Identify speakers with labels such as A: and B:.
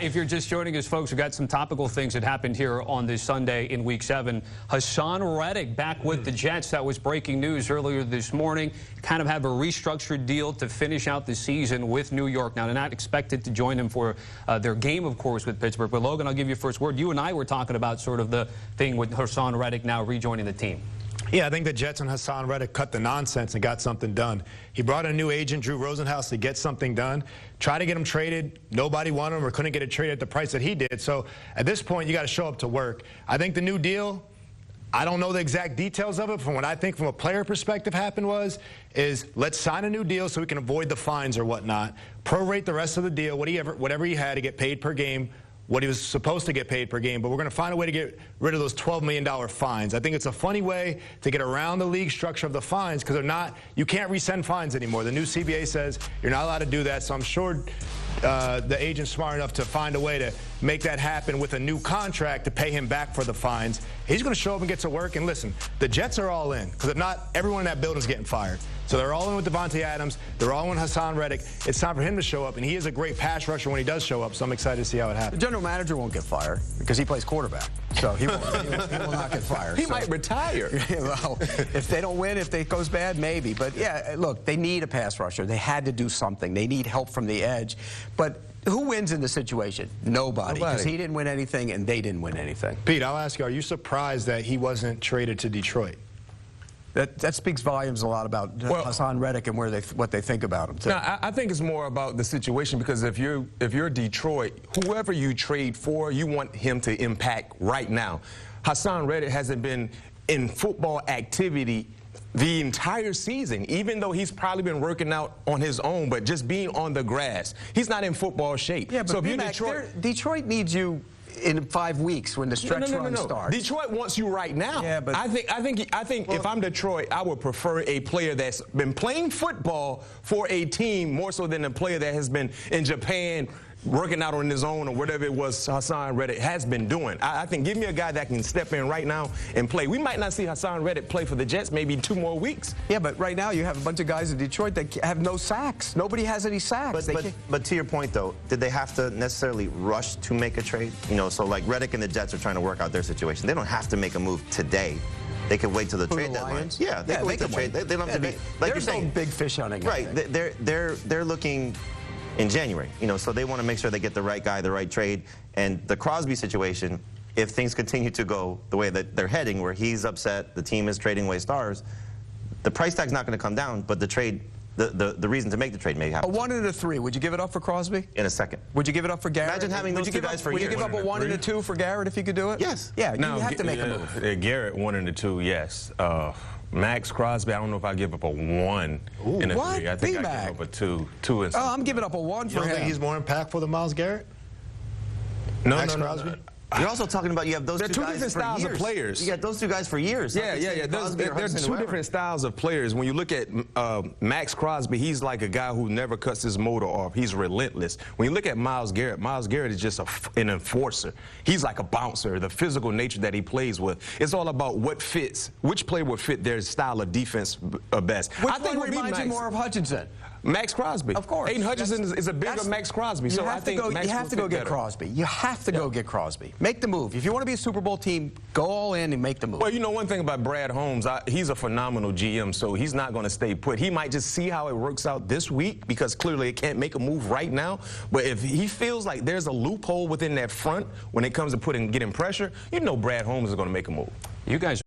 A: If you're just joining us, folks, we've got some topical things that happened here on this Sunday in Week 7. Haason Reddick back with the Jets. That was breaking news earlier this morning. Kind of have a restructured deal to finish out the season with New York. Now, they're not expected to join him for their game, of course, with Pittsburgh. But, Logan, I'll give you first word. You and I were talking about sort of the thing with Haason Reddick now rejoining the team.
B: Yeah, I think the Jets and Haason Reddick cut the nonsense and got something done. He brought a new agent, Drew Rosenhaus, to get something done. Try to get him traded. Nobody wanted him or couldn't get it traded at the price that he did. So at this point, you got to show up to work. I think the new deal, I don't know the exact details of it. From what I think from a player perspective happened is let's sign a new deal so we can avoid the fines or whatnot. Prorate the rest of the deal, whatever he had to get paid per game, what he was supposed to get paid per game, but we're going to find a way to get rid of those $12 million fines. I think it's a funny way to get around the league structure of the fines because you can't resend fines anymore. The new CBA says you're not allowed to do that, so I'm sure the agent's smart enough to find a way to make that happen with a new contract to pay him back for the fines. He's going to show up and get to work. And listen, the Jets are all in because if not, everyone in that building is getting fired. So they're all in with Devontae Adams. They're all in with Haason Reddick. It's time for him to show up, and he is a great pass rusher when he does show up, so I'm excited to see how it happens.
C: The general manager won't get fired because he plays quarterback, so he will not get fired.
D: He might retire.
C: Well, if they don't win, if it goes bad, maybe. But, yeah, look, they need a pass rusher. They had to do something. They need help from the edge. But who wins in this situation? Nobody, because he didn't win anything and they didn't win anything.
B: Pete, I'll ask you, are you surprised that he wasn't traded to Detroit?
C: That speaks volumes a lot about Haason Reddick and what they think about him, too.
D: No, I think it's more about the situation because if you're Detroit, whoever you trade for, you want him to impact right now. Haason Reddick hasn't been in football activity the entire season, even though he's probably been working out on his own, but just being on the grass. He's not in football shape.
C: Yeah, but so if you're Detroit needs you in 5 weeks when the stretch run starts.
D: Detroit wants you right now.
C: Yeah, but
D: I think if I'm Detroit, I would prefer a player that's been playing football for a team more so than a player that has been in Japan working out on his own or whatever it was Haason Reddick has been doing. I think give me a guy that can step in right now and play. We might not see Haason Reddick play for the Jets maybe 2 more weeks.
C: Yeah, but right now you have a bunch of guys in Detroit that have no sacks. Nobody has any sacks.
E: But to your point, though, did they have to necessarily rush to make a trade? You know, so like Reddick and the Jets are trying to work out their situation. They don't have to make a move today. They could wait till the trade deadline. Yeah, they can wait till the trade. They don't have to be like you're saying.
C: There's no big fish hunting.
E: Right. They're looking in January, you know, so they want to make sure they get the right guy, the right trade. And the Crosby situation, if things continue to go the way that they're heading, where he's upset, the team is trading away stars, the price tag's not going to come down, but the trade, the reason to make the trade may happen.
C: A 1 and a 3. Would you give it up for Crosby?
E: In a second.
C: Would you give it up for Garrett?
E: Imagine having those two guys for years.
C: Would you give up a 1 and a 2 for Garrett if you could do it?
E: Yes.
C: Yeah, you have to make a move.
D: Garrett 1 and a 2, yes. Max Crosby, I don't know if I give up a 1 and a 3. I think I give up a 2 and
C: Oh, I'm giving up a 1 for him.
B: You don't think he's more impactful than Miles Garrett?
D: No.
E: You're also talking about you have those two guys for years.
D: They're 2 different styles of players.
E: You got those 2 guys for years.
D: Yeah. They're 2 different styles of players. When you look at Max Crosby, he's like a guy who never cuts his motor off. He's relentless. When you look at Miles Garrett is just an enforcer. He's like a bouncer, the physical nature that he plays with. It's all about what fits, which player would fit their style of defense best.
C: Which one reminds you more of Hutchinson?
D: Max Crosby.
C: Of course.
D: Aiden Hutchinson is a bigger Max Crosby. So I think
C: you have to go get Crosby. You have to go get Crosby. Make the move. If you want to be a Super Bowl team, go all in and make the move.
D: Well, you know one thing about Brad Holmes, he's a phenomenal GM, so he's not going to stay put. He might just see how it works out this week because clearly it can't make a move right now. But if he feels like there's a loophole within that front when it comes to getting pressure, you know Brad Holmes is going to make a move.
A: You guys